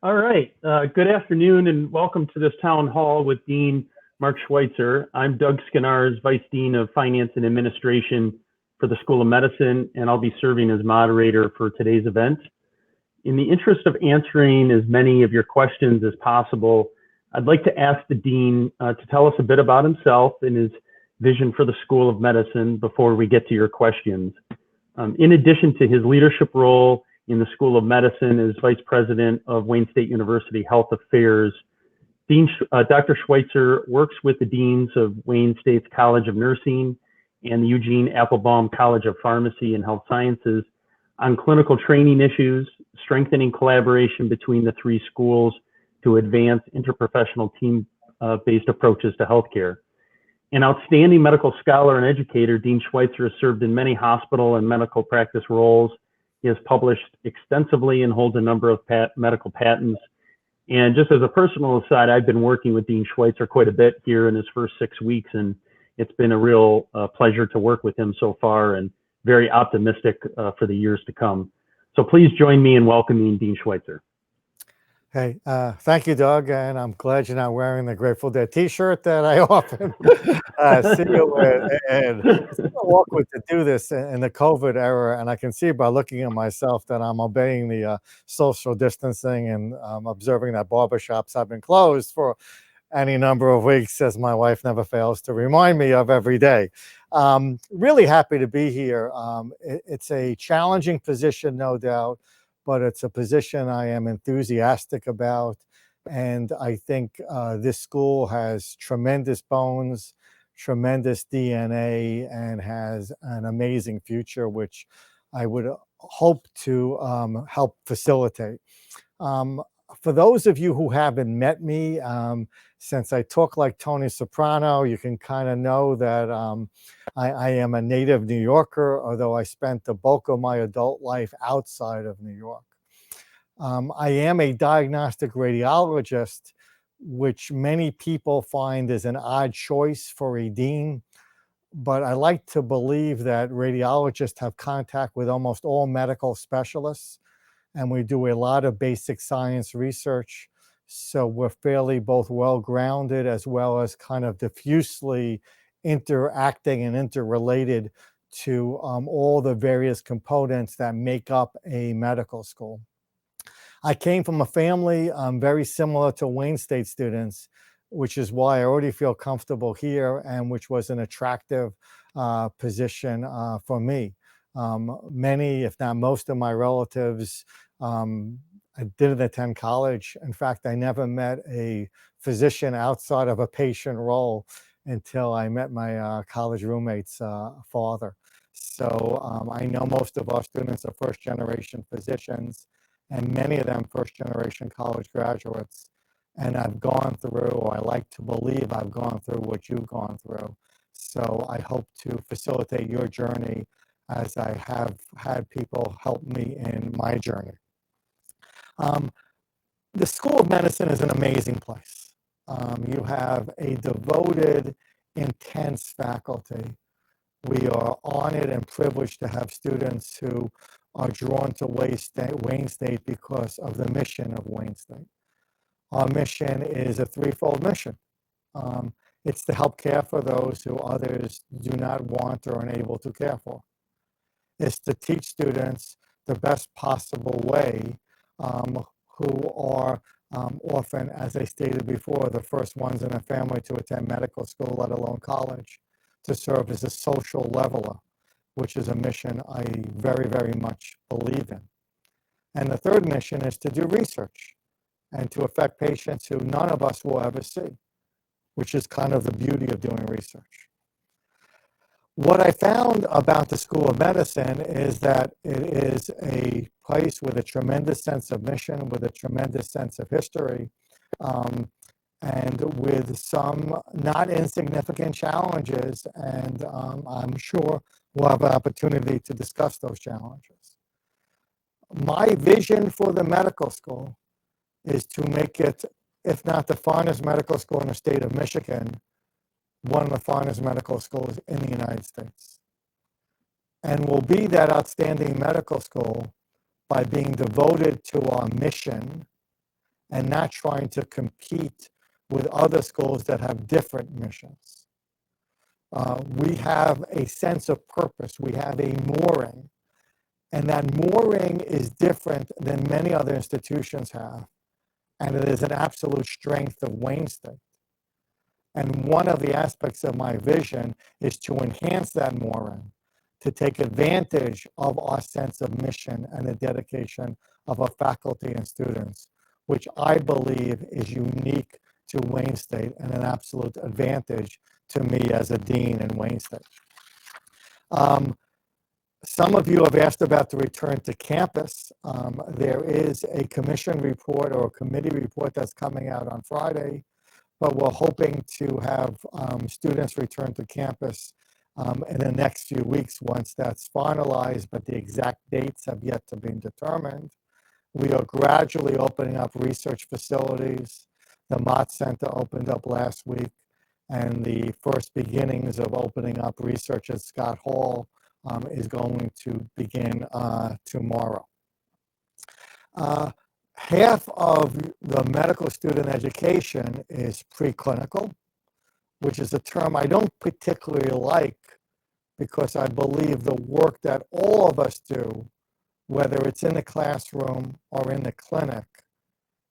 All right. Good afternoon and welcome to this town hall with Dean Mark Schweitzer. I'm Doug Skinars, Vice Dean of Finance and Administration for the School of Medicine, and I'll be serving as moderator for today's event. In the interest of answering as many of your questions as possible, I'd like to ask the Dean to tell us a bit about himself and his vision for the School of Medicine before we get to your questions. In addition to his leadership role in the School of Medicine as Vice President of Wayne State University Health Affairs, Dr. Schweitzer works with the Deans of Wayne State's College of Nursing and the Eugene Applebaum College of Pharmacy and Health Sciences on clinical training issues, strengthening collaboration between the three schools to advance interprofessional team-based approaches to healthcare. An outstanding medical scholar and educator, Dean Schweitzer has served in many hospital and medical practice roles. He has published extensively and holds a number of medical patents. And just as a personal aside, I've been working with Dean Schweitzer quite a bit here in his first 6 weeks, and it's been a real pleasure to work with him so far and very optimistic for the years to come. So please join me in welcoming Dean Schweitzer. Hey, thank you, Doug, and I'm glad you're not wearing the Grateful Dead T-shirt that I often see you with. And it's awkward to do this in the COVID era, and I can see by looking at myself that I'm obeying the social distancing and observing that barbershops have been closed for any number of weeks, as my wife never fails to remind me of every day. Really happy to be here. It's a challenging position, no doubt, but it's a position I am enthusiastic about. And I think this school has tremendous bones, tremendous DNA, and has an amazing future, which I would hope to help facilitate. For those of you who haven't met me, since I talk like Tony Soprano, you can kind of know that I am a native New Yorker, although I spent the bulk of my adult life outside of New York. I am a diagnostic radiologist, which many people find is an odd choice for a dean, but I like to believe that radiologists have contact with almost all medical specialists, and we do a lot of basic science research. So we're fairly both well-grounded as well as kind of diffusely interacting and interrelated to all the various components that make up a medical school. I came from a family very similar to Wayne State students, which is why I already feel comfortable here and which was an attractive position for me. Many, if not most of my relatives, I didn't attend college. In fact, I never met a physician outside of a patient role until I met my college roommate's father. So I know most of our students are first-generation physicians, and many of them first-generation college graduates. And I've gone through, or I like to believe I've gone through what you've gone through. So I hope to facilitate your journey as I have had people help me in my journey. The School of Medicine is an amazing place. You have a devoted intense faculty. We are honored and privileged to have students who are drawn to Wayne State because of the mission of Wayne State. Our mission is a threefold mission. It's to help care for those who others do not want or are unable to care for. It's to teach students the best possible way, who are often, as I stated before, the first ones in a family to attend medical school, let alone college, to serve as a social leveler, which is a mission I very, very much believe in. And the third mission is to do research and to affect patients who none of us will ever see, which is kind of the beauty of doing research. What I found about the School of Medicine is that it is a place with a tremendous sense of mission, with a tremendous sense of history, and with some not insignificant challenges. And I'm sure we'll have an opportunity to discuss those challenges. My vision for the medical school is to make it, if not the finest medical school in the state of Michigan, one of the finest medical schools in the United States. And will be that outstanding medical school by being devoted to our mission and not trying to compete with other schools that have different missions. We have a sense of purpose. We have a mooring. And that mooring is different than many other institutions have. And it is an absolute strength of Wayne State. And one of the aspects of my vision is to enhance that mooring, to take advantage of our sense of mission and the dedication of our faculty and students, which I believe is unique to Wayne State and an absolute advantage to me as a dean in Wayne State. Some of you have asked about the return to campus. There is a commission report or a committee report that's coming out on Friday, but we're hoping to have students return to campus in the next few weeks once that's finalized, but the exact dates have yet to be determined. We are gradually opening up research facilities. The Mott Center opened up last week, and the first beginnings of opening up research at Scott Hall is going to begin tomorrow. Half of the medical student education is preclinical, which is a term I don't particularly like because I believe the work that all of us do, whether it's in the classroom or in the clinic,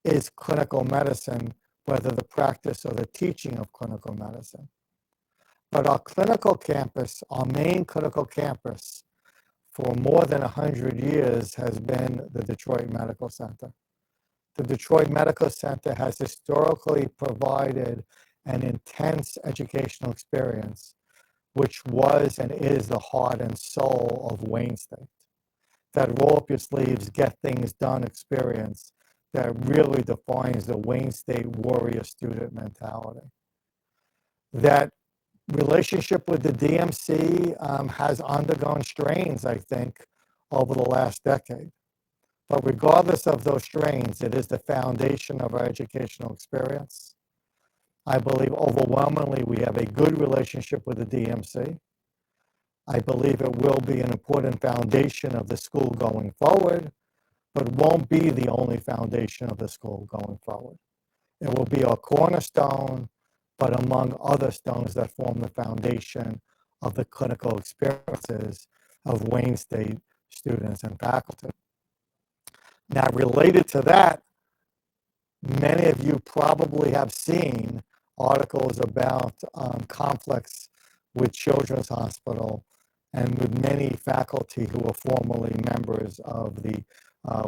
is clinical medicine, whether the practice or the teaching of clinical medicine. But our clinical campus, our main clinical campus, for more than 100 years has been the Detroit Medical Center. The Detroit Medical Center has historically provided an intense educational experience, which was and is the heart and soul of Wayne State. That roll up your sleeves, get things done experience that really defines the Wayne State warrior student mentality. That relationship with the DMC has undergone strains, I think, over the last decade. But regardless of those strains, it is the foundation of our educational experience. I believe overwhelmingly we have a good relationship with the DMC. I believe it will be an important foundation of the school going forward, but won't be the only foundation of the school going forward. It will be a cornerstone, but among other stones that form the foundation of the clinical experiences of Wayne State students and faculty. Now, related to that, many of you probably have seen articles about conflicts with Children's Hospital and with many faculty who were formerly members of the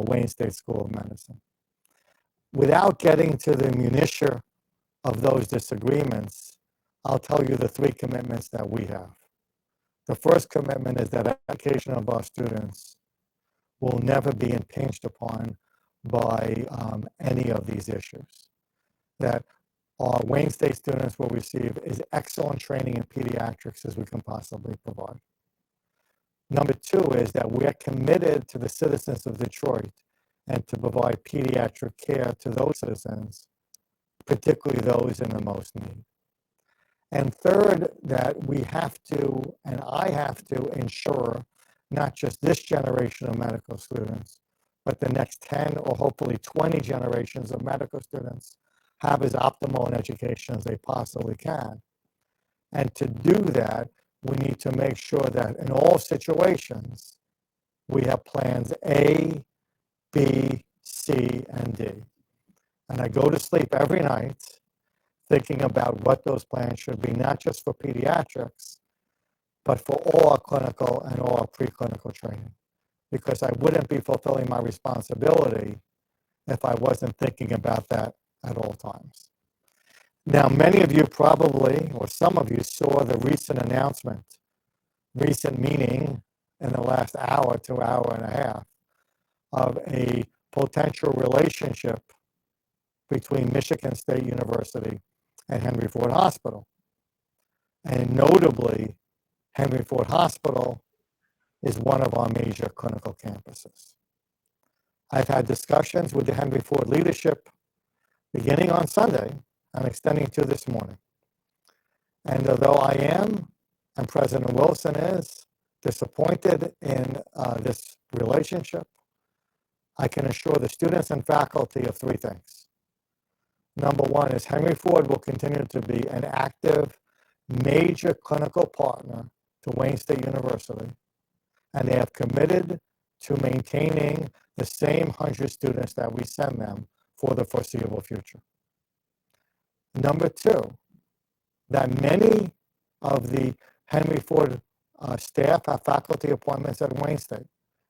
Wayne State School of Medicine. Without getting to the minutiae of those disagreements, I'll tell you the three commitments that we have. The first commitment is that education of our students will never be impinged upon by any of these issues. That our Wayne State students will receive as excellent training in pediatrics as we can possibly provide. Number two is that we are committed to the citizens of Detroit and to provide pediatric care to those citizens, particularly those in the most need. And third, that we have to, and I have to ensure not just this generation of medical students, but the next 10 or hopefully 20 generations of medical students have as optimal an education as they possibly can. And to do that, we need to make sure that in all situations, we have plans A, B, C, and D. And I go to sleep every night thinking about what those plans should be, not just for pediatrics, but for all our clinical and all our preclinical training. Because I wouldn't be fulfilling my responsibility if I wasn't thinking about that at all times. Now, many of you probably, or some of you saw the recent announcement, recent meaning in the last hour to hour and a half, of a potential relationship between Michigan State University and Henry Ford Hospital. And notably, Henry Ford Hospital is one of our major clinical campuses. I've had discussions with the Henry Ford leadership beginning on Sunday and extending to this morning. And although I am, and President Wilson is, disappointed in this relationship, I can assure the students and faculty of three things. Number one is Henry Ford will continue to be an active, major clinical partner to Wayne State University, and they have committed to maintaining the same 100 students that we send them for the foreseeable future. Number two, that many of the Henry Ford staff have faculty appointments at Wayne State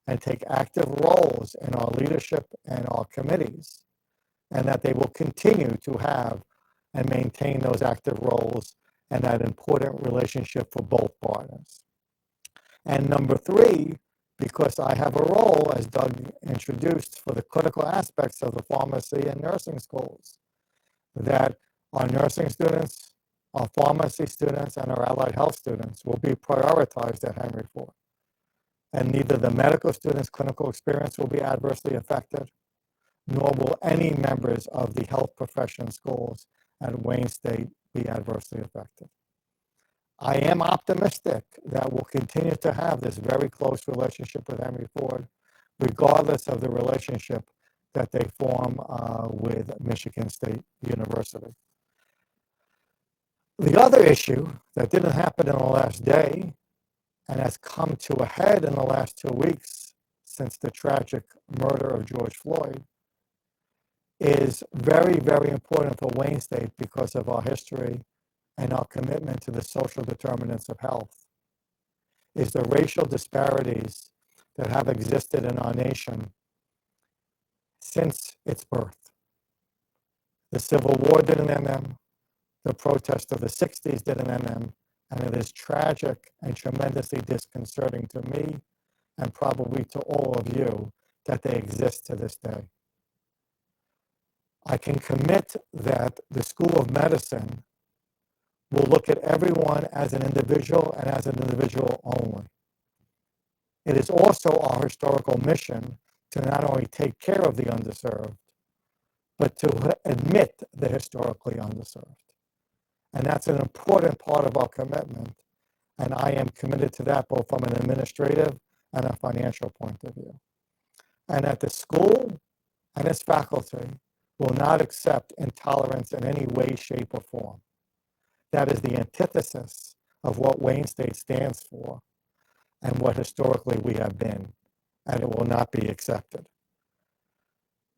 and take active roles in our leadership and our committees, and that they will continue to have and maintain those active roles and that important relationship for both partners. And number three, because I have a role, as Doug introduced, for the clinical aspects of the pharmacy and nursing schools, that our nursing students, our pharmacy students, and our allied health students will be prioritized at Henry Ford. And neither the medical students' clinical experience will be adversely affected, nor will any members of the health profession schools at Wayne State be adversely affected. I am optimistic that we'll continue to have this very close relationship with Henry Ford, regardless of the relationship that they form with Michigan State University. The other issue that didn't happen in the last day and has come to a head in the last 2 weeks since the tragic murder of George Floyd is very, very important for Wayne State because of our history and our commitment to the social determinants of health, is the racial disparities that have existed in our nation since its birth. The Civil War didn't end them, the protests of the 60s didn't end them, and it is tragic and tremendously disconcerting to me and probably to all of you that they exist to this day. I can commit that the School of Medicine will look at everyone as an individual and as an individual only. It is also our historical mission to not only take care of the underserved, but to admit the historically underserved. And that's an important part of our commitment. And I am committed to that both from an administrative and a financial point of view. And that the school and its faculty will not accept intolerance in any way, shape, or form. That is the antithesis of what Wayne State stands for and what historically we have been, and it will not be accepted.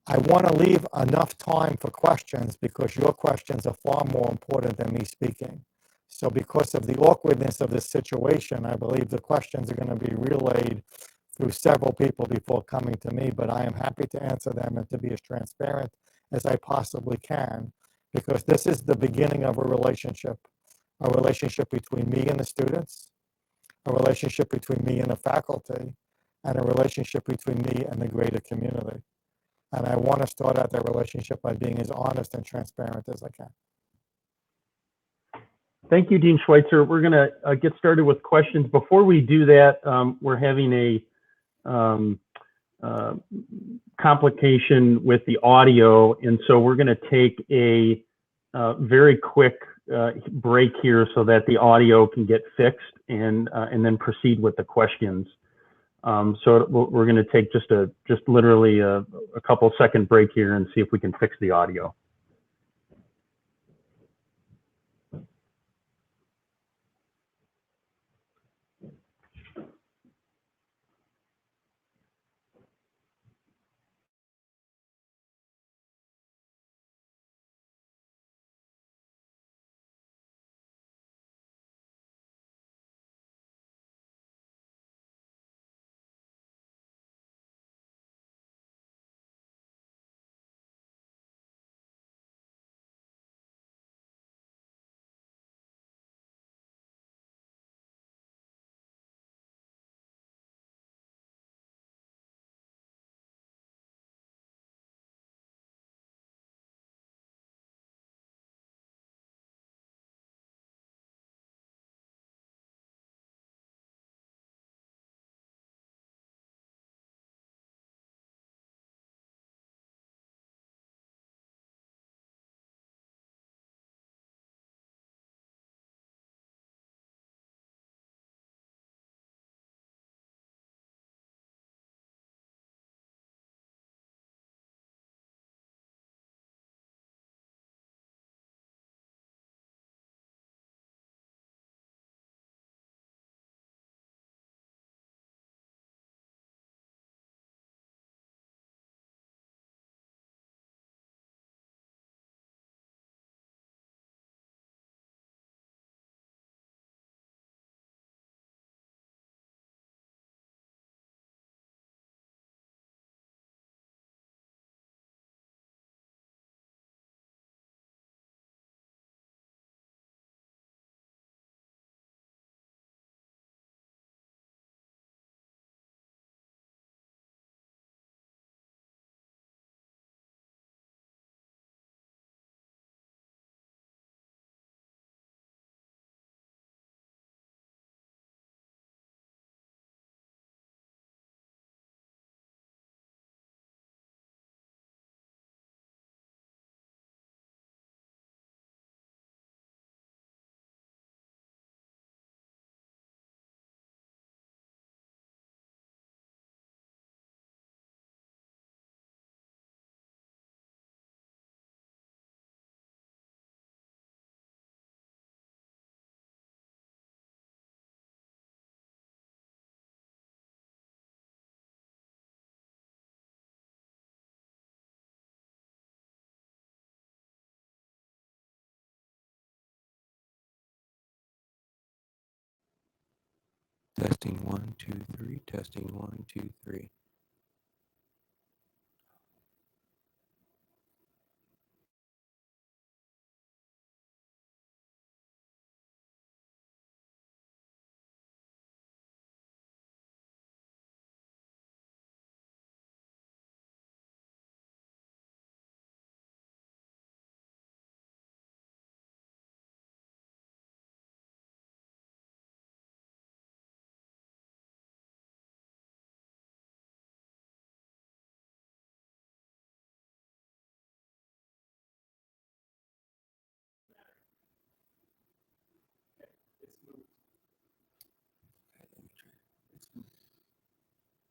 I want to leave enough time for questions because your questions are far more important than me speaking. So because of the awkwardness of this situation, I believe the questions are going to be relayed through several people before coming to me, but I am happy to answer them and to be as transparent as I possibly can, because this is the beginning of a relationship between me and the students, a relationship between me and the faculty, and a relationship between me and the greater community. And I want to start out that relationship by being as honest and transparent as I can. Thank you, Dean Schweitzer. We're going to get started with questions. Before we do that, we're having a complication with the audio, and so we're going to take a very quick break here so that the audio can get fixed and then proceed with the questions. So we're going to take just literally a couple second break here and see if we can fix the audio. Testing 1, 2, 3. Testing 1, 2, 3.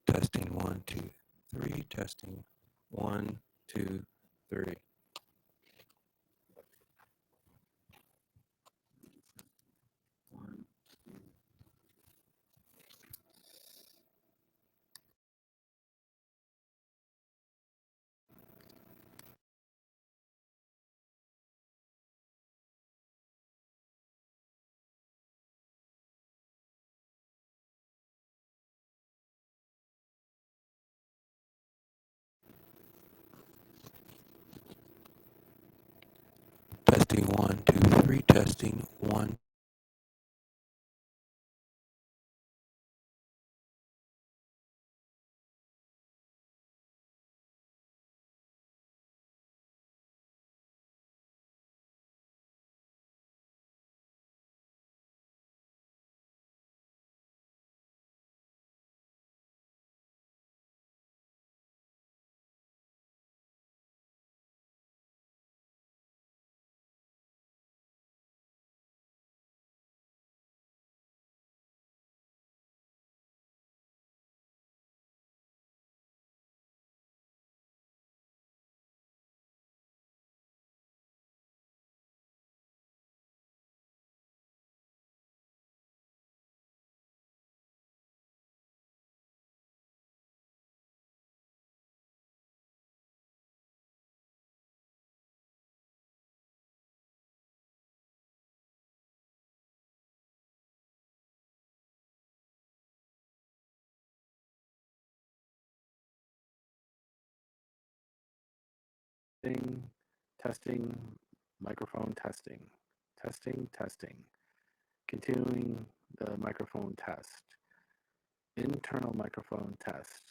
Testing 1, 2, 3. Testing 1, 2, 3. Testing 1, 2, 3. Testing 1, testing, testing, microphone testing, testing, testing. Continuing the microphone test. Internal microphone test.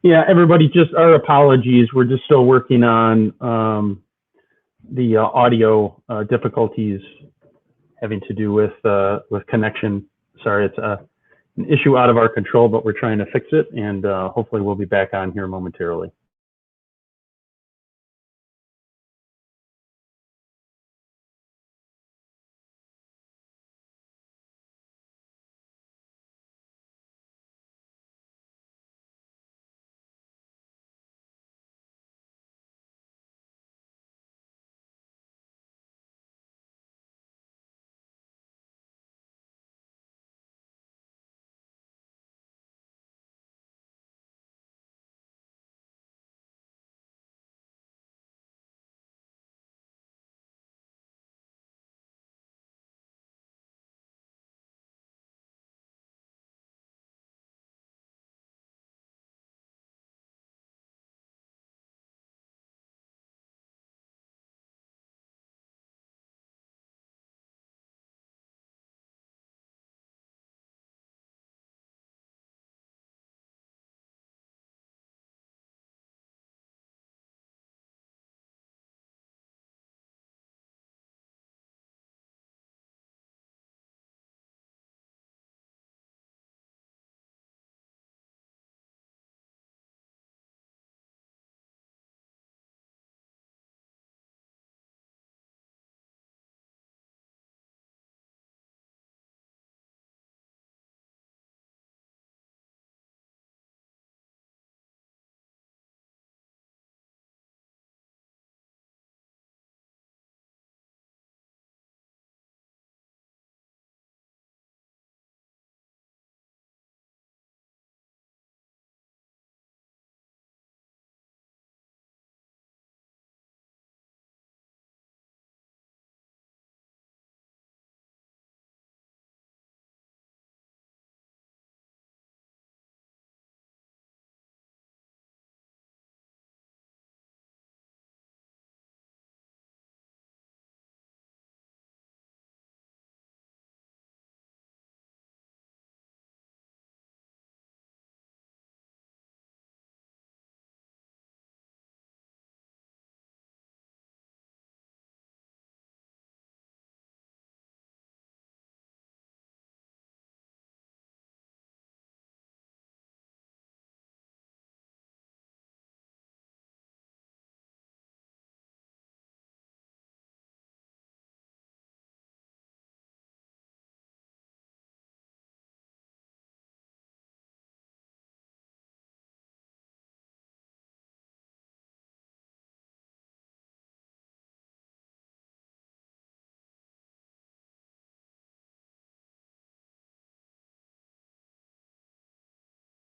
Yeah, everybody, just our apologies. We're just still working on the audio difficulties having to do with connection. Sorry, it's an issue out of our control, but we're trying to fix it, and hopefully we'll be back on here momentarily.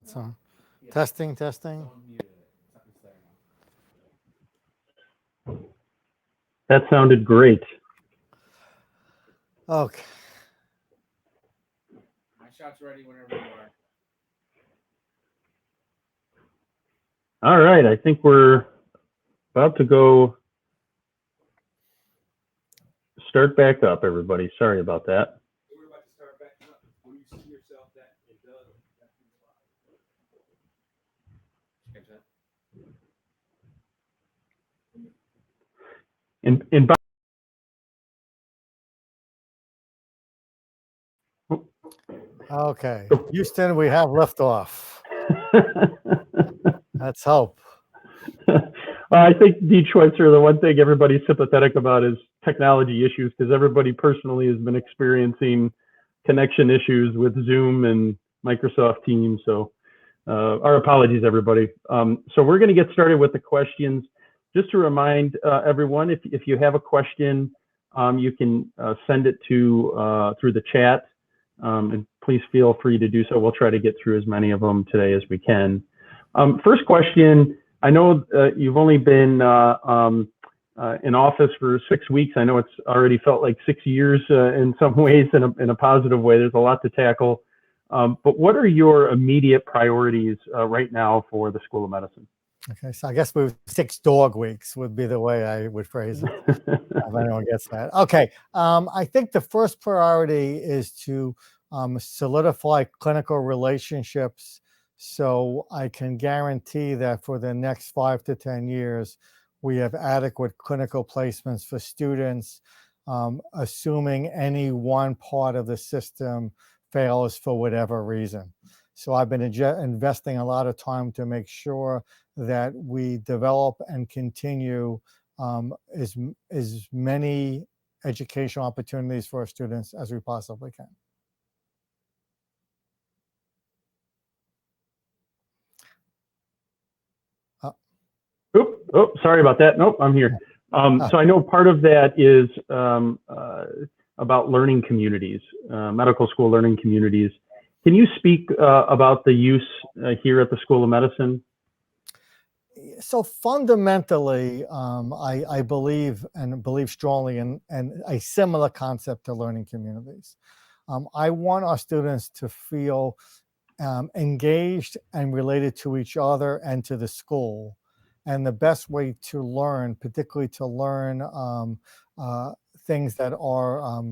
So, testing, testing. That sounded great. Okay. My shot's ready whenever you are. All right, I think we're about to go start back up, everybody. Sorry about that. We're about to start back up. When you see yourself, that it does. Catch that? And Okay. Houston, we have liftoff. Let's hope. I think D. Schweitzer, the one thing everybody's sympathetic about is technology issues, because everybody personally has been experiencing connection issues with Zoom and Microsoft Teams. So our apologies, everybody. So we're going to get started with the questions. Just to remind everyone, if you have a question, you can send it to through the chat, and please feel free to do so. We'll try to get through as many of them today as we can. First question. I know you've only been in office for 6 weeks. I know it's already felt like 6 years in some ways, in a positive way. There's a lot to tackle. But what are your immediate priorities right now for the School of Medicine? Okay, so I guess 6 dog weeks would be the way I would phrase it, if anyone gets that. Okay, I think the first priority is to solidify clinical relationships, so I can guarantee that for the next 5 to 10 years, we have adequate clinical placements for students, assuming any one part of the system fails for whatever reason. So I've been investing a lot of time to make sure that we develop and continue as many educational opportunities for our students as we possibly can. Oh, sorry about that. Nope, I'm here. So I know part of that is about learning communities, medical school learning communities. Can you speak about the use here at the School of Medicine? So fundamentally, I believe strongly in a similar concept to learning communities. I want our students to feel engaged and related to each other and to the school. And the best way to learn, particularly to learn things that are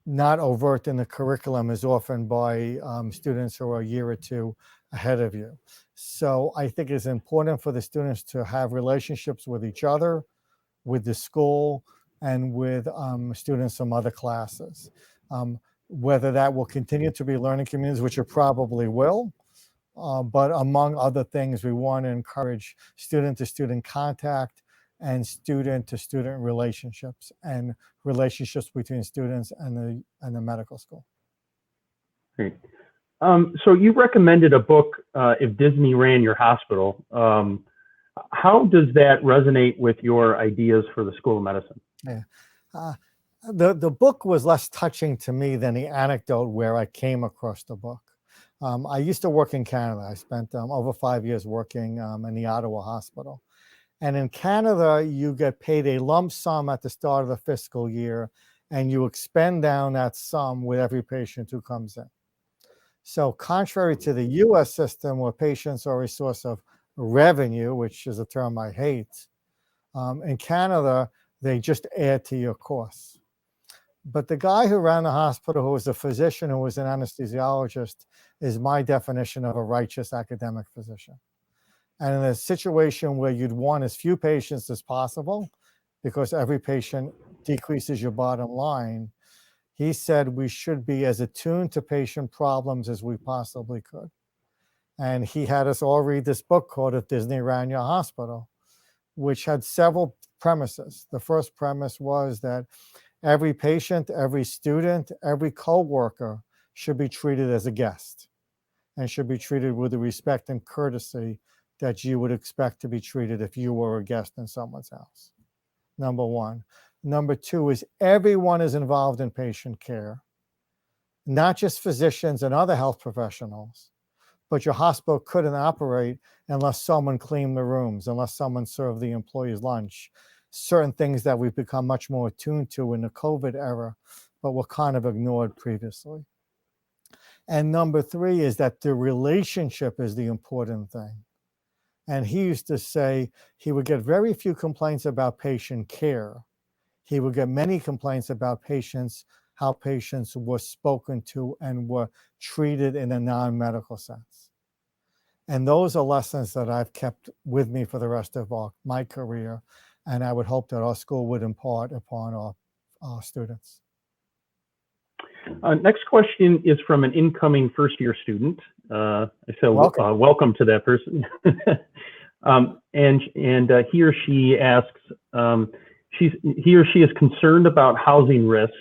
not overt in the curriculum, is often by students who are a year or two ahead of you. So I think it's important for the students to have relationships with each other, with the school, and with students from other classes. Whether that will continue to be learning communities, which it probably will, but among other things, we want to encourage student-to-student contact and student-to-student relationships and relationships between students and the medical school. Great. So you recommended a book, If Disney Ran Your Hospital. How does that resonate with your ideas for the School of Medicine? Yeah. The book was less touching to me than the anecdote where I came across the book. I used to work in Canada. I spent over 5 years working in the Ottawa hospital. And in Canada, you get paid a lump sum at the start of the fiscal year, and you expend down that sum with every patient who comes in. So contrary to the US system, where patients are a source of revenue, which is a term I hate, in Canada, they just add to your costs. But the guy who ran the hospital, who was a physician, who was an anesthesiologist, is my definition of a righteous academic physician. And in a situation where you'd want as few patients as possible, because every patient decreases your bottom line, he said we should be as attuned to patient problems as we possibly could. And he had us all read this book called If Disney Ran Your Hospital, which had several premises. The first premise was that every patient, every student, every coworker should be treated as a guest and should be treated with the respect and courtesy that you would expect to be treated if you were a guest in someone's house. Number one. Number two is everyone is involved in patient care, not just physicians and other health professionals, but your hospital couldn't operate unless someone cleaned the rooms, unless someone served the employees lunch. Certain things that we've become much more attuned to in the COVID era, but were kind of ignored previously. And number three is that the relationship is the important thing. And he used to say he would get very few complaints about patient care. He would get many complaints about patients, how patients were spoken to and were treated in a non-medical sense. And those are lessons that I've kept with me for the rest of my career. And I would hope that our school would impart upon our students. Next question is from an incoming first-year student. So welcome to that person. And he or she asks, he or she is concerned about housing risks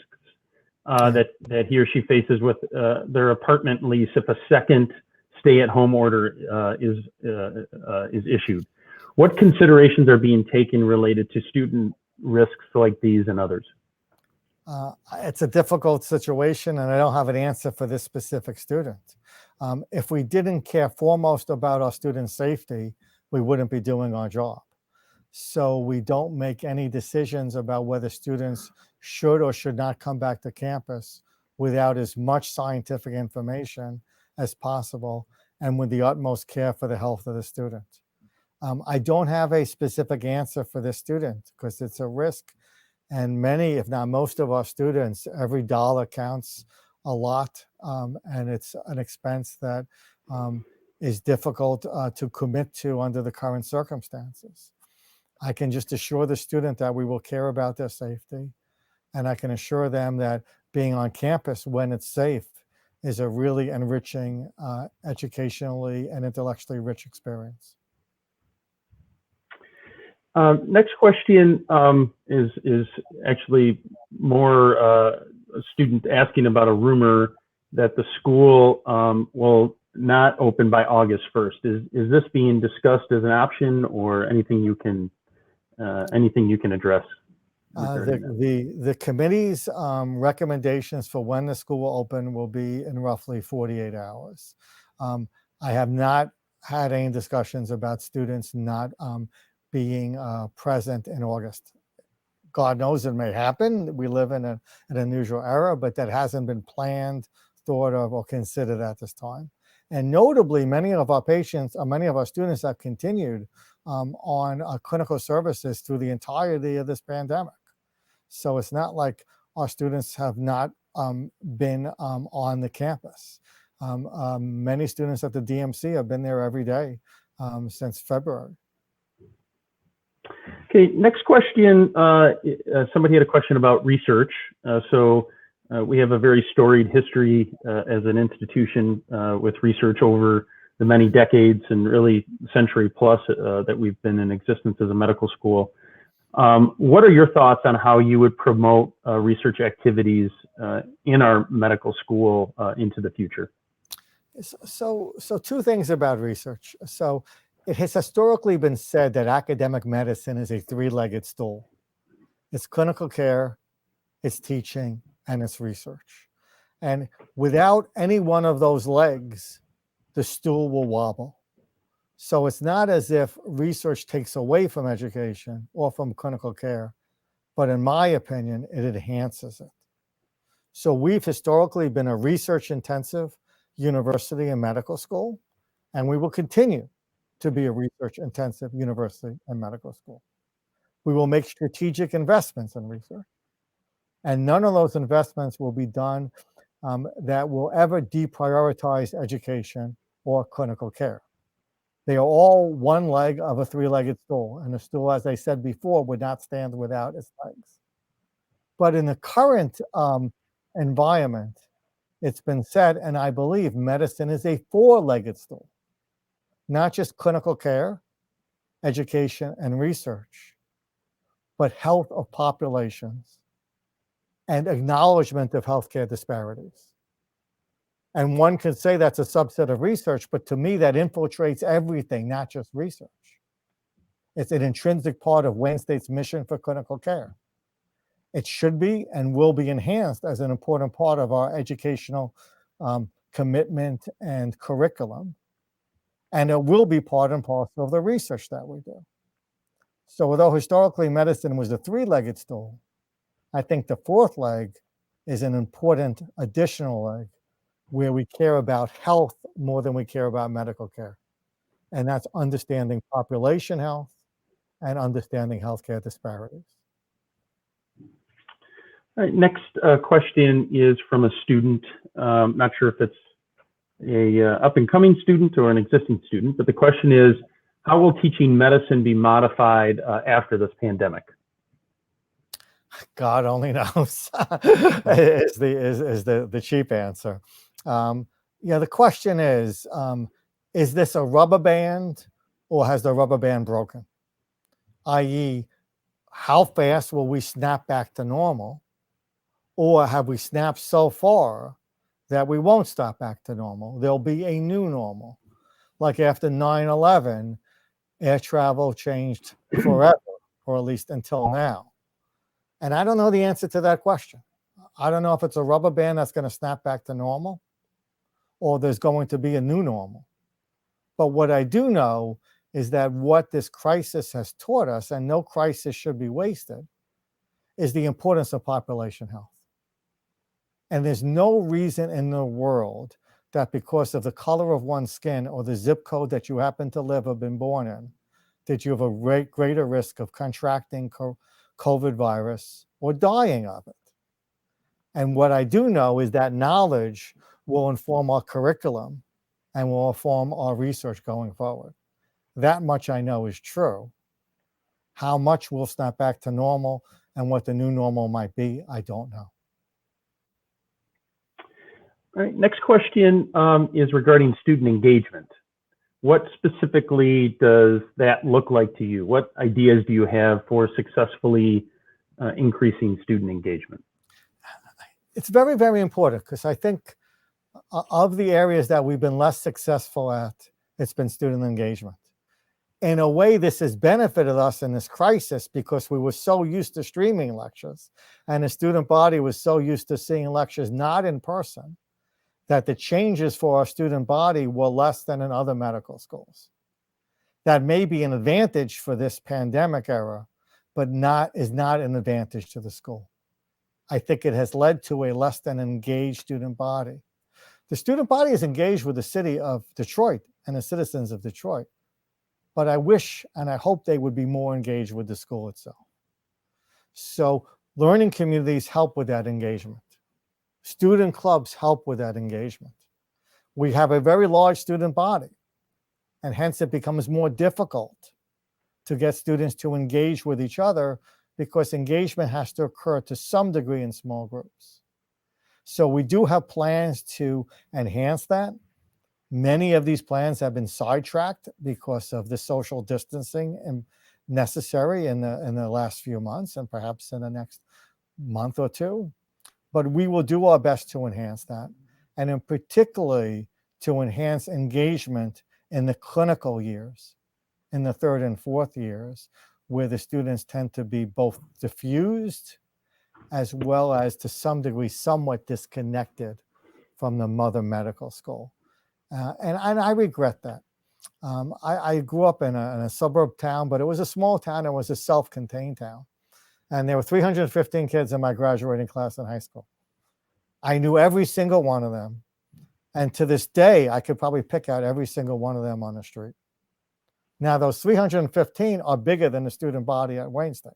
that he or she faces with their apartment lease if a second stay-at-home order is issued. What considerations are being taken related to student risks like these and others? It's a difficult situation, and I don't have an answer for this specific student. If we didn't care foremost about our students' safety, we wouldn't be doing our job. So we don't make any decisions about whether students should or should not come back to campus without as much scientific information as possible and with the utmost care for the health of the student. I don't have a specific answer for this student because it's a risk. And many, if not most of our students, every dollar counts a lot. And it's an expense that is difficult to commit to under the current circumstances. I can just assure the student that we will care about their safety. And I can assure them that being on campus when it's safe is a really enriching, educationally and intellectually rich experience. Next question is actually more a student asking about a rumor that the school will not open by August 1st. Is this being discussed as an option or anything you can address? The committee's recommendations for when the school will open will be in roughly 48 hours. I have not had any discussions about students not being present in August. God knows it may happen. We live in an unusual era, but that hasn't been planned, thought of, or considered at this time. And notably, many of our students have continued on clinical services through the entirety of this pandemic. So it's not like our students have not been on the campus. Many students at the DMC have been there every day since February. Okay, next question. Somebody had a question about research. We have a very storied history as an institution with research over the many decades and really century plus that we've been in existence as a medical school. What are your thoughts on how you would promote research activities in our medical school into the future? So two things about research. So it has historically been said that academic medicine is a three-legged stool. It's clinical care, it's teaching, and it's research. And without any one of those legs, the stool will wobble. So it's not as if research takes away from education or from clinical care, but in my opinion, it enhances it. So we've historically been a research-intensive university and medical school, and we will continue to be a research-intensive university and medical school. We will make strategic investments in research, and none of those investments will be done that will ever deprioritize education or clinical care. They are all one leg of a three-legged stool, and the stool, as I said before, would not stand without its legs. But in the current environment, it's been said, and I believe medicine is a four-legged stool, not just clinical care, education, and research, but health of populations and acknowledgement of healthcare disparities. And one could say that's a subset of research, but to me, that infiltrates everything, not just research. It's an intrinsic part of Wayne State's mission for clinical care. It should be and will be enhanced as an important part of our educational commitment and curriculum. and it will be part and parcel of the research that we do. So although historically medicine was the three-legged stool, I think the fourth leg is an important additional leg where we care about health more than we care about medical care. And that's understanding population health and understanding healthcare disparities. All right, next question is from a student. Not sure if it's a up and coming student or an existing student, but the question is, how will teaching medicine be modified after this pandemic? God only knows is the cheap answer. The question is this a rubber band or has the rubber band broken? i.e., how fast will we snap back to normal? Or have we snapped so far that we won't stop back to normal? There'll be a new normal. Like after 9/11, air travel changed forever, or at least until now. And I don't know the answer to that question. I don't know if it's a rubber band that's going to snap back to normal or there's going to be a new normal. But what I do know is that what this crisis has taught us, and no crisis should be wasted, is the importance of population health. And there's no reason in the world that because of the color of one's skin or the zip code that you happen to live or been born in, that you have a greater risk of contracting COVID virus or dying of it. And what I do know is that knowledge will inform our curriculum and will inform our research going forward. That much I know is true. How much we'll snap back to normal and what the new normal might be, I don't know. All right, next question is regarding student engagement. What specifically does that look like to you? What ideas do you have for successfully increasing student engagement? It's very, very important because I think of the areas that we've been less successful at, it's been student engagement. In a way, this has benefited us in this crisis because we were so used to streaming lectures and the student body was so used to seeing lectures not in person that the changes for our student body were less than in other medical schools. That may be an advantage for this pandemic era, but is not an advantage to the school. I think it has led to a less than engaged student body. The student body is engaged with the city of Detroit and the citizens of Detroit, but I wish and I hope they would be more engaged with the school itself. So learning communities help with that engagement. Student clubs help with that engagement. We have a very large student body, and hence it becomes more difficult to get students to engage with each other because engagement has to occur to some degree in small groups. So we do have plans to enhance that. Many of these plans have been sidetracked because of the social distancing necessary in the last few months and perhaps in the next month or two. But we will do our best to enhance that, and in particularly to enhance engagement in the clinical years, in the third and fourth years, where the students tend to be both diffused as well as to some degree somewhat disconnected from the mother medical school. And I regret that. I grew up in a suburb town, but it was a small town. It was a self-contained town. And there were 315 kids in my graduating class in high school. I knew every single one of them. And to this day, I could probably pick out every single one of them on the street. Now, those 315 are bigger than the student body at Wayne State.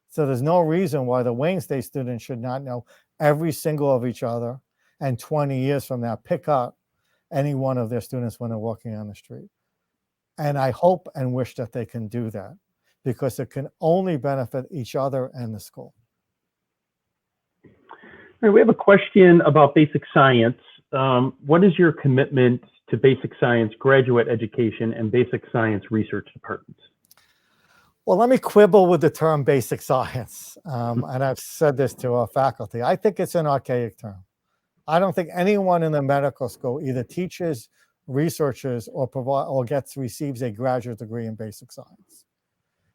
So there's no reason why the Wayne State students should not know every single of each other and 20 years from now pick up any one of their students when they're walking on the street. And I hope and wish that they can do that because it can only benefit each other and the school. All right, we have a question about basic science. What is your commitment to basic science graduate education and basic science research departments? Well, let me quibble with the term basic science. And I've said this to our faculty. I think it's an archaic term. I don't think anyone in the medical school either teaches, researches, or receives a graduate degree in basic science.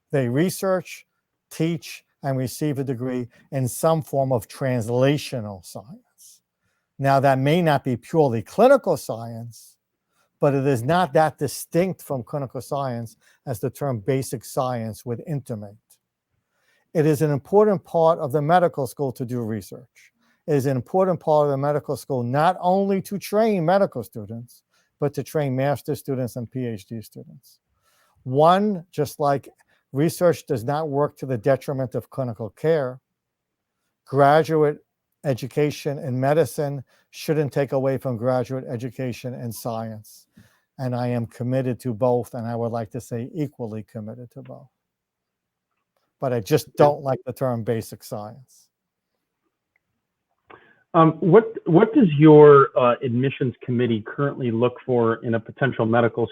They research, teach, and receive a degree in some form of translational science. Now, that may not be purely clinical science, but it is not that distinct from clinical science as the term basic science would intimate. It is an important part of the medical school to do research. It is an important part of the medical school not only to train medical students, but to train master's students and PhD students. One, just like research does not work to the detriment of clinical care, graduate education in medicine shouldn't take away from graduate education in science. And I am committed to both, and I would like to say equally committed to both. But I just don't like the term basic science. What does your admissions committee currently look for in a potential medical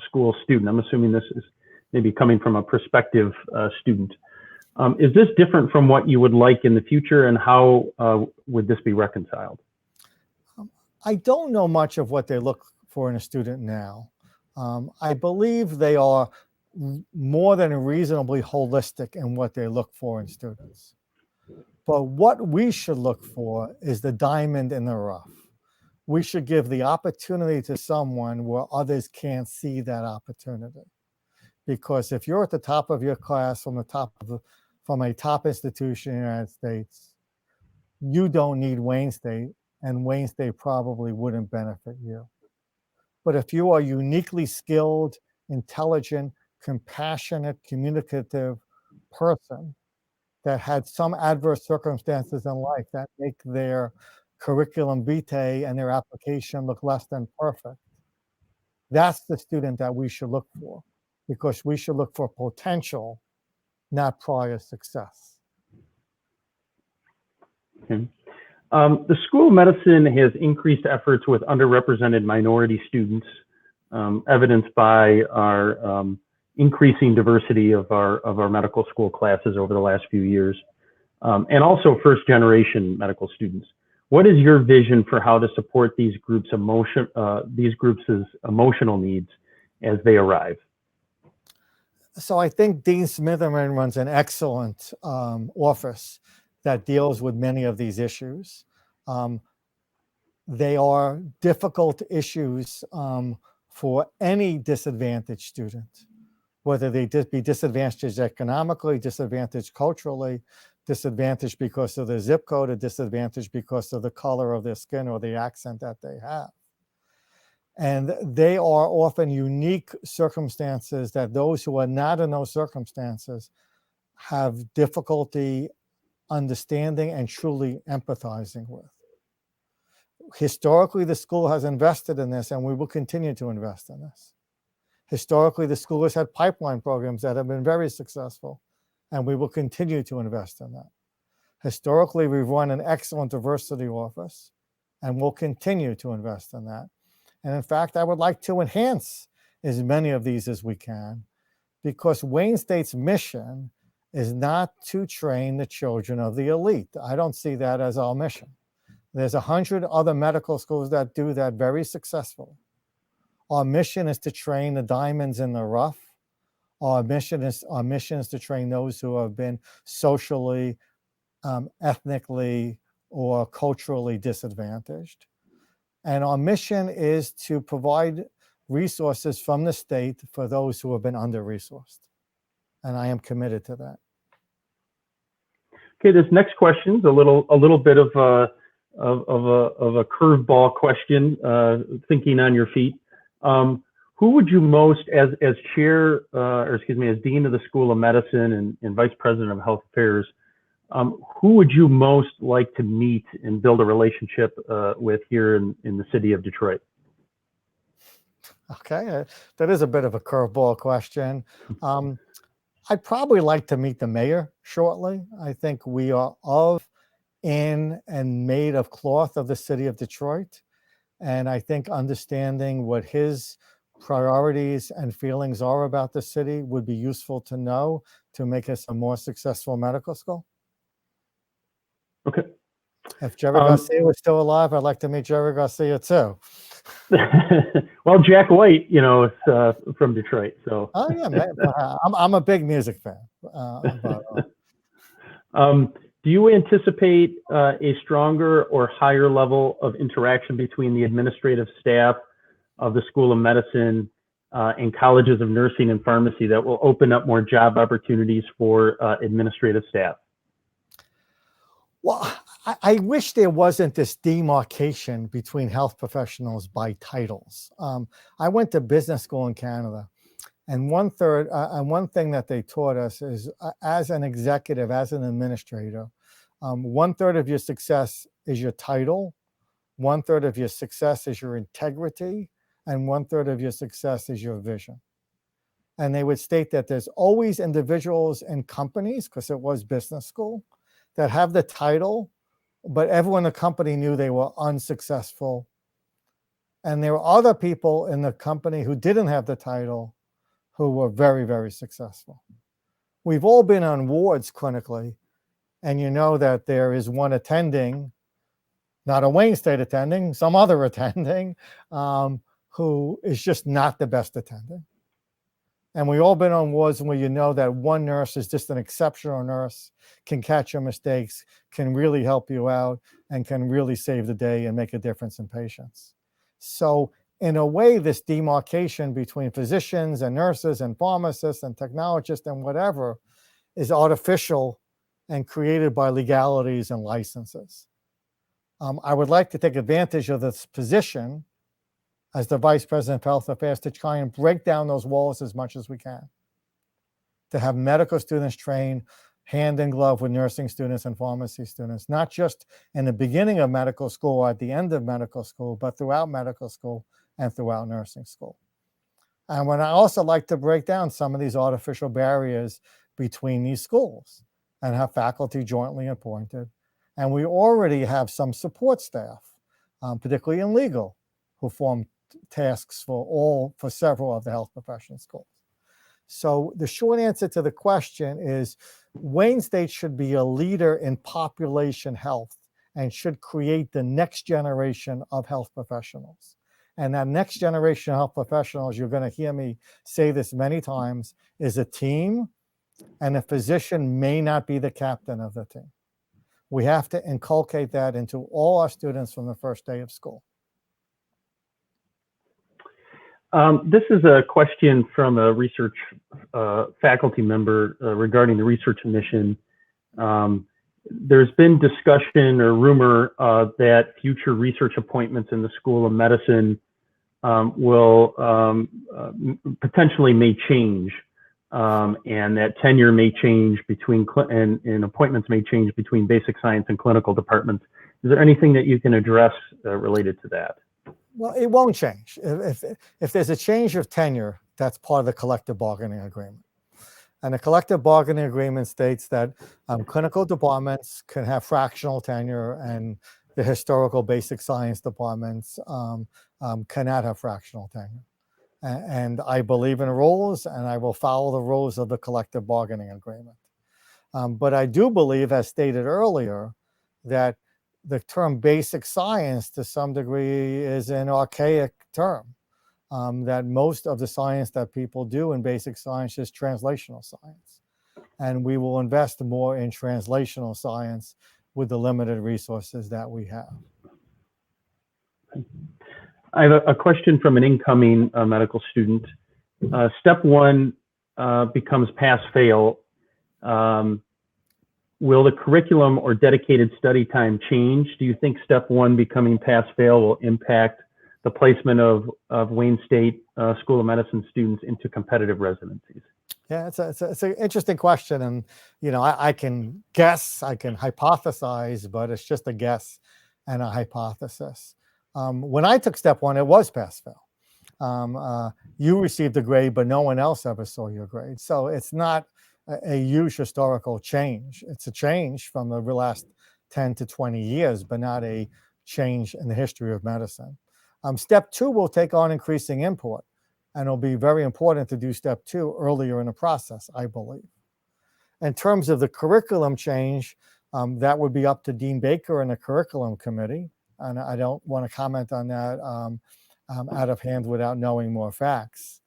school student? I'm assuming this is maybe coming from a prospective student. Is this different from what you would like in the future, and how would this be reconciled? I don't know much of what they look for in a student now. I believe they are more than reasonably holistic in what they look for in students. But what we should look for is the diamond in the rough. We should give the opportunity to someone where others can't see that opportunity. Because if you're at the top of your class from a top institution in the United States, you don't need Wayne State, and Wayne State probably wouldn't benefit you. But if you are uniquely skilled, intelligent, compassionate, communicative person that had some adverse circumstances in life that make their curriculum vitae and their application look less than perfect, that's the student that we should look for, because we should look for potential, not prior success. Okay. The School of Medicine has increased efforts with underrepresented minority students, evidenced by our increasing diversity of our medical school classes over the last few years, and also first-generation medical students. What is your vision for how to support these groups' emotional needs as they arrive? So I think Dean Smitherman runs an excellent office that deals with many of these issues. They are difficult issues for any disadvantaged student, whether they be disadvantaged economically, disadvantaged culturally, disadvantaged because of their zip code, or disadvantaged because of the color of their skin or the accent that they have. And they are often unique circumstances that those who are not in those circumstances have difficulty understanding and truly empathizing with. Historically, the school has invested in this, and we will continue to invest in this. Historically, the school has had pipeline programs that have been very successful, and we will continue to invest in that. Historically, we've run an excellent diversity office, and we'll continue to invest in that. And in fact, I would like to enhance as many of these as we can, because Wayne State's mission is not to train the children of the elite. I don't see that as our mission. There's 100 other medical schools that do that very successfully. Our mission is to train the diamonds in the rough. Our mission is to train those who have been socially, ethnically, or culturally disadvantaged. And our mission is to provide resources from the state for those who have been under-resourced. And I am committed to that. Okay, this next question is a little bit of a curveball question, thinking on your feet. Who would you most, as chair, as dean of the School of Medicine and vice president of health affairs, who would you most like to meet and build a relationship with here in the city of Detroit? Okay, that is a bit of a curveball question. I'd probably like to meet the mayor shortly. I think we are of, in, and made of cloth of the city of Detroit. And I think understanding what his priorities and feelings are about the city would be useful to know to make us a more successful medical school. Okay. If Jerry Garcia was still alive, I'd like to meet Jerry Garcia too. Well, Jack White, is from Detroit, so. Oh yeah, man. I'm a big music fan. Do you anticipate a stronger or higher level of interaction between the administrative staff of the School of Medicine and colleges of nursing and pharmacy that will open up more job opportunities for administrative staff? Well, I wish there wasn't this demarcation between health professionals by titles. I went to business school in Canada, and one thing that they taught us is as an executive, as an administrator, 1/3 of your success is your title, 1/3 of your success is your integrity, and 1/3 of your success is your vision. And they would state that there's always individuals and companies, because it was business school, that have the title, but everyone in the company knew they were unsuccessful. And there were other people in the company who didn't have the title who were very, very successful. We've all been on wards clinically, and you know that there is one attending, not a Wayne State attending, some other attending, who is just not the best attending. And we've all been on wards where you know that one nurse is just an exceptional nurse, can catch your mistakes, can really help you out, and can really save the day and make a difference in patients. So in a way, this demarcation between physicians and nurses and pharmacists and technologists and whatever is artificial and created by legalities and licenses. I would like to take advantage of this position as the Vice President of Health Affairs to try and break down those walls as much as we can, to have medical students train hand in glove with nursing students and pharmacy students, not just in the beginning of medical school or at the end of medical school, but throughout medical school and throughout nursing school. And when I also like to break down some of these artificial barriers between these schools and have faculty jointly appointed. And we already have some support staff, particularly in legal, who form tasks for several of the health profession schools. So the short answer to the question is Wayne State should be a leader in population health and should create the next generation of health professionals. And that next generation of health professionals, you're going to hear me say this many times, is a team, and a physician may not be the captain of the team. We have to inculcate that into all our students from the first day of school. This is a question from a research faculty member regarding the research mission. There's been discussion or rumor that future research appointments in the School of Medicine will potentially may change, and that tenure may change between and appointments may change between basic science and clinical departments. Is there anything that you can address related to that? Well, it won't change. If there's a change of tenure, that's part of the collective bargaining agreement. And the collective bargaining agreement states that clinical departments can have fractional tenure, and the historical basic science departments cannot have fractional tenure. And I believe in rules, and I will follow the rules of the collective bargaining agreement. But I do believe, as stated earlier, that the term basic science to some degree is an archaic term, that most of the science that people do in basic science is translational science. And we will invest more in translational science with the limited resources that we have. I have a question from an incoming medical student. Step 1 becomes pass-fail. Will the curriculum or dedicated study time change? Do you think step 1 becoming pass-fail will impact the placement of Wayne State School of Medicine students into competitive residencies? Yeah, it's an interesting question. And, you know, I can guess, I can hypothesize, but it's just a guess and a hypothesis. When I took step 1, it was pass-fail. You received a grade, but no one else ever saw your grade. So it's not a huge historical change. It's a change from the last 10 to 20 years, but not a change in the history of medicine. Step 2 will take on increasing input, and it'll be very important to do step 2 earlier in the process, I believe. In terms of the curriculum change, that would be up to Dean Baker and the curriculum committee, and I don't want to comment on that out of hand without knowing more facts.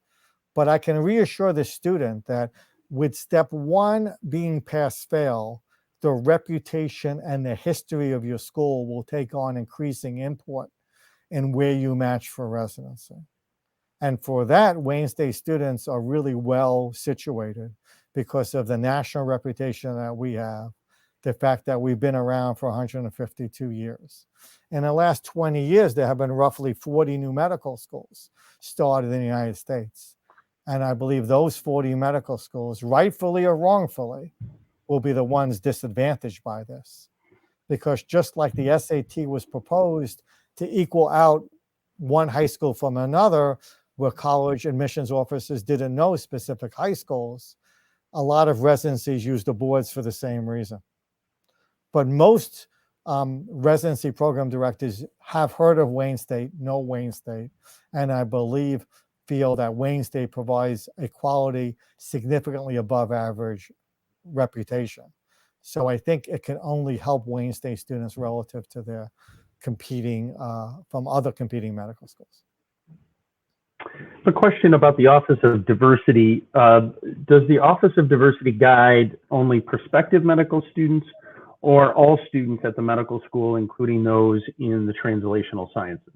But I can reassure the student that with step 1 being pass-fail, the reputation and the history of your school will take on increasing input in where you match for residency. And for that, Wayne State students are really well situated because of the national reputation that we have, the fact that we've been around for 152 years. In the last 20 years, there have been roughly 40 new medical schools started in the United States. And I believe those 40 medical schools, rightfully or wrongfully, will be the ones disadvantaged by this. Because just like the SAT was proposed to equal out one high school from another, where college admissions officers didn't know specific high schools, a lot of residencies use the boards for the same reason. But most residency program directors have heard of Wayne State, know Wayne State, and I believe feel that Wayne State provides a quality significantly above average reputation. So I think it can only help Wayne State students relative to their competing from other competing medical schools. A question about the Office of Diversity. Does the Office of Diversity guide only prospective medical students or all students at the medical school, including those in the translational sciences?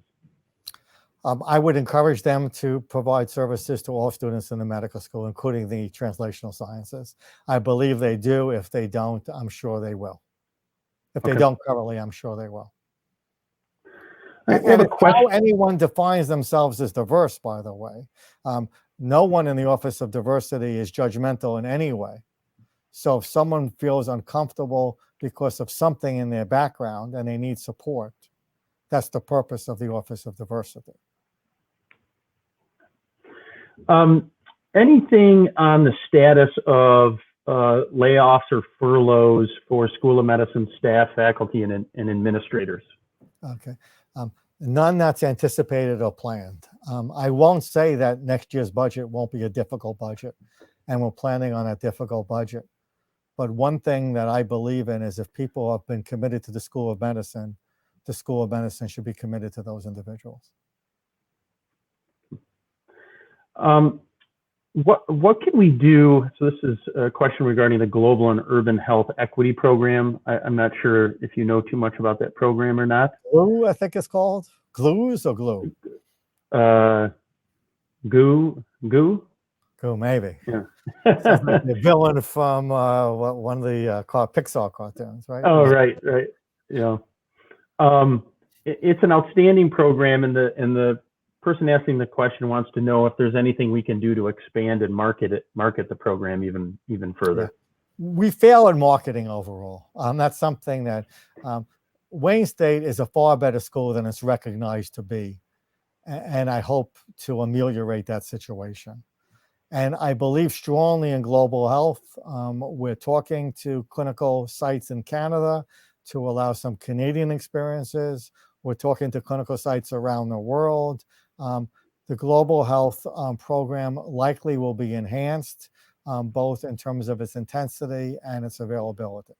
I would encourage them to provide services to all students in the medical school, including the translational sciences. I believe they do. If they don't, I'm sure they will. If they don't currently, I'm sure they will. I have a question. How anyone defines themselves as diverse, by the way. No one in the Office of Diversity is judgmental in any way. So if someone feels uncomfortable because of something in their background and they need support, that's the purpose of the Office of Diversity. Anything on the status of layoffs or furloughs for School of Medicine staff, faculty, and administrators? Okay. None that's anticipated or planned. I won't say that next year's budget won't be a difficult budget, and we're planning on a difficult budget. But one thing that I believe in is if people have been committed to the School of Medicine, the School of Medicine should be committed to those individuals. What can we do? So this is a question regarding the Global and Urban Health Equity Program. I'm not sure if you know too much about that program or not. Glue, I think it's called. Glues or glue? Goo, maybe. Yeah. The villain from one of the Pixar cartoons, right? Oh, right. Yeah. It's an outstanding program, and the person asking the question wants to know if there's anything we can do to expand and market the program even further. Yeah. We fail in marketing overall. That's something that Wayne State is a far better school than it's recognized to be. And I hope to ameliorate that situation. And I believe strongly in global health. We're talking to clinical sites in Canada to allow some Canadian experiences. We're talking to clinical sites around the world. The global health program likely will be enhanced, both in terms of its intensity and its availability.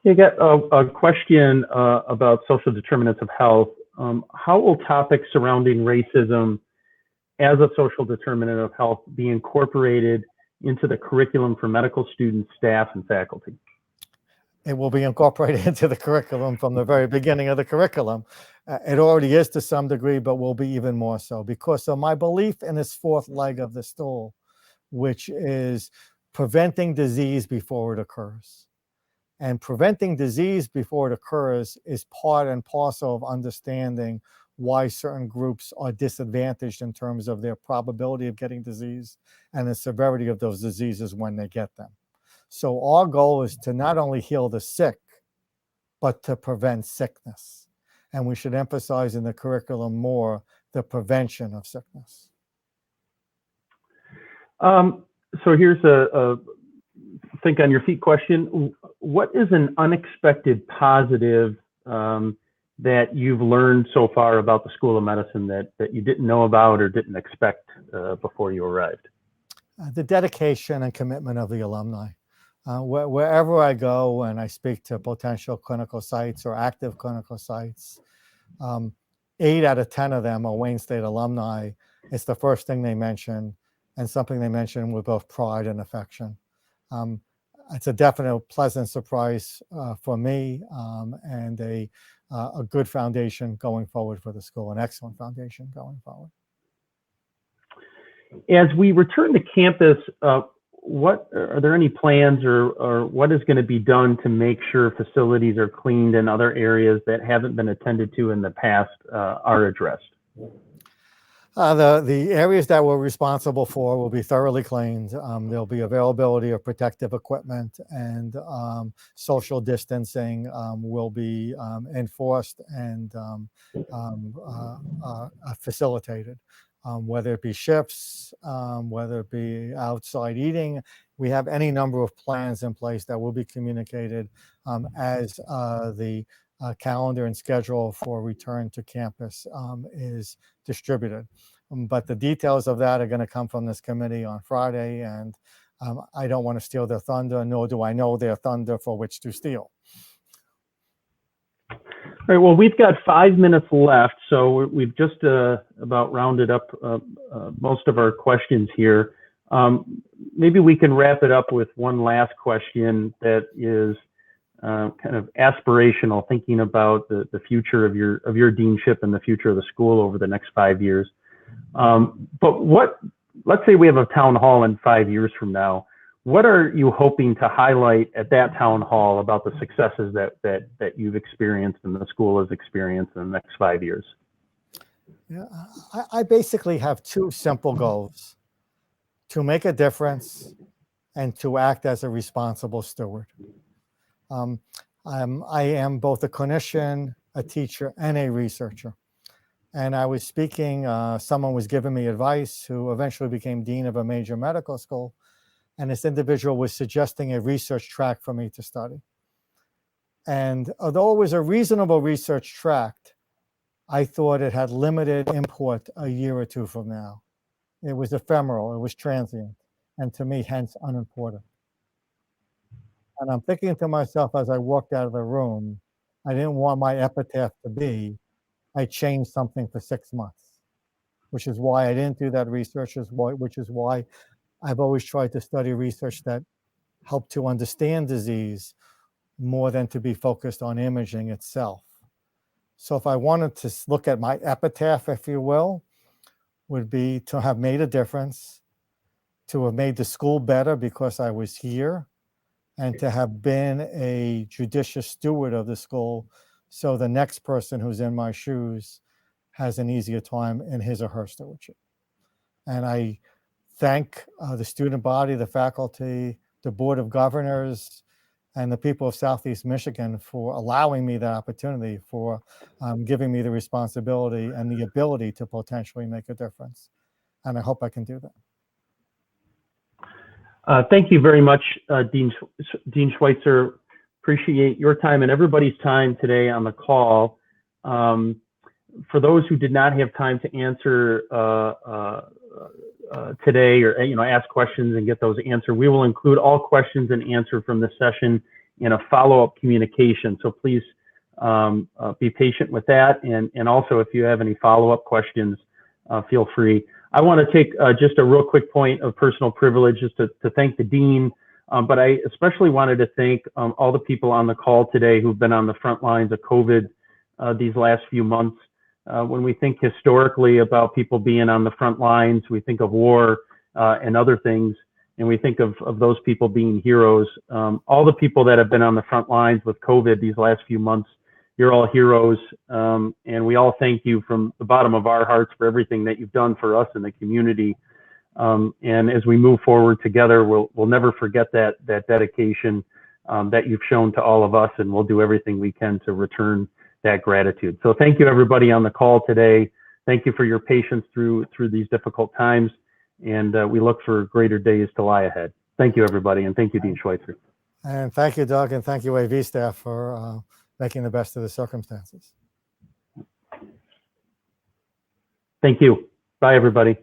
You got a question about social determinants of health. How will topics surrounding racism as a social determinant of health be incorporated into the curriculum for medical students, staff, and faculty? It will be incorporated into the curriculum from the very beginning of the curriculum. It already is to some degree, but will be even more so because of my belief in this fourth leg of the stool, which is preventing disease before it occurs. And preventing disease before it occurs is part and parcel of understanding why certain groups are disadvantaged in terms of their probability of getting disease and the severity of those diseases when they get them. So our goal is to not only heal the sick, but to prevent sickness. And we should emphasize in the curriculum more the prevention of sickness. So here's a think on your feet question. What is an unexpected positive that you've learned so far about the School of Medicine that you didn't know about or didn't expect before you arrived? The dedication and commitment of the alumni. Wherever I go and I speak to potential clinical sites or active clinical sites, 8 out of 10 of them are Wayne State alumni. It's the first thing they mention, and something they mention with both pride and affection. it's a definite pleasant surprise for me, and a good foundation going forward for the school, an excellent foundation going forward. As we return to campus, what are there any plans or what is going to be done to make sure facilities are cleaned and other areas that haven't been attended to in the past are addressed? The areas that we're responsible for will be thoroughly cleaned. There'll be availability of protective equipment, and social distancing will be enforced and facilitated. Whether it be shifts, whether it be outside eating, we have any number of plans in place that will be communicated as the calendar and schedule for return to campus is distributed. But the details of that are going to come from this committee on Friday, and I don't want to steal their thunder, nor do I know their thunder for which to steal. All right, well, we've got 5 minutes left, so we've just about rounded up most of our questions here. Maybe we can wrap it up with one last question that is kind of aspirational, thinking about the future of your deanship and the future of the school over the next 5 years. But let's say we have a town hall in 5 years from now. What are you hoping to highlight at that town hall about the successes that you've experienced and the school has experienced in the next 5 years? Yeah, I basically have two simple goals: to make a difference and to act as a responsible steward. I am both a clinician, a teacher, and a researcher. And I was speaking, someone was giving me advice who eventually became dean of a major medical school. And this individual was suggesting a research track for me to study. And although it was a reasonable research track, I thought it had limited import a year or two from now. It was ephemeral, it was transient, and to me, hence unimportant. And I'm thinking to myself as I walked out of the room, I didn't want my epitaph to be, I changed something for 6 months, which is why I didn't do that research, which is why I've always tried to study research that helped to understand disease more than to be focused on imaging itself. So if I wanted to look at my epitaph, if you will, would be to have made a difference, to have made the school better because I was here, and to have been a judicious steward of the school so the next person who's in my shoes has an easier time in his or her stewardship. And I thank the student body, the faculty, the Board of Governors, and the people of Southeast Michigan for allowing me that opportunity, for giving me the responsibility and the ability to potentially make a difference. And I hope I can do that. Thank you very much, Dean Schweitzer. Appreciate your time and everybody's time today on the call. For those who did not have time to answer today, or ask questions and get those answered, we will include all questions and answer from this session in a follow-up communication. So please be patient with that, and also if you have any follow-up questions, feel free. I want to take just a real quick point of personal privilege just to thank the dean, but I especially wanted to thank all the people on the call today who've been on the front lines of COVID these last few months. When we think historically about people being on the front lines, we think of war and other things, and we think of those people being heroes. All the people that have been on the front lines with COVID these last few months, you're all heroes, and we all thank you from the bottom of our hearts for everything that you've done for us in the community. And as we move forward together, we'll never forget that dedication that you've shown to all of us, and we'll do everything we can to return that gratitude. So thank you everybody on the call today. Thank you for your patience through these difficult times, and we look for greater days to lie ahead. Thank you everybody, and thank you, Dean Schweitzer. And thank you, Doug, and thank you, AV staff, for making the best of the circumstances. Thank you. Bye everybody.